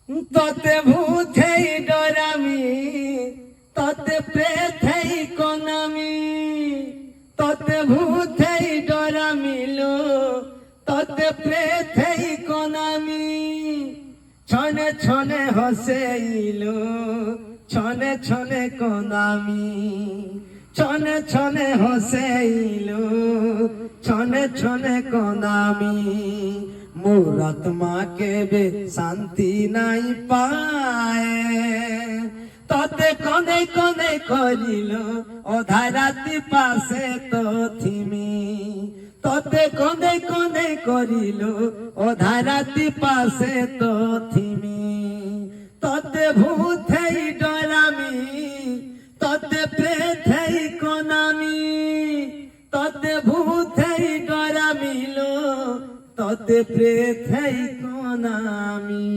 ততে ভূতেই ডরামি, ততে প্রেতেই কনামি, ততে ভূতেই ডরামিলো, ততে প্রেতেই কনামি। ছনে ছনে হসেইলো, ছনে ছনে কনামি, ছনে ছনে হসেইলো, ছনে ছনে কনামি। মোর আত্মাকে বে শান্তি নাই পায়, ততে কনে কনে করিল অধা রাতি পাশে তো থিমি, ততে কনে কনে করিল অধা রাতি পাশে তো থিমি। ততে ভূতেই ডরামি, ততে প্রেতেই কনামি, ততে ভূতেই ডরামিলো, ততে প্রেতেই কনামি।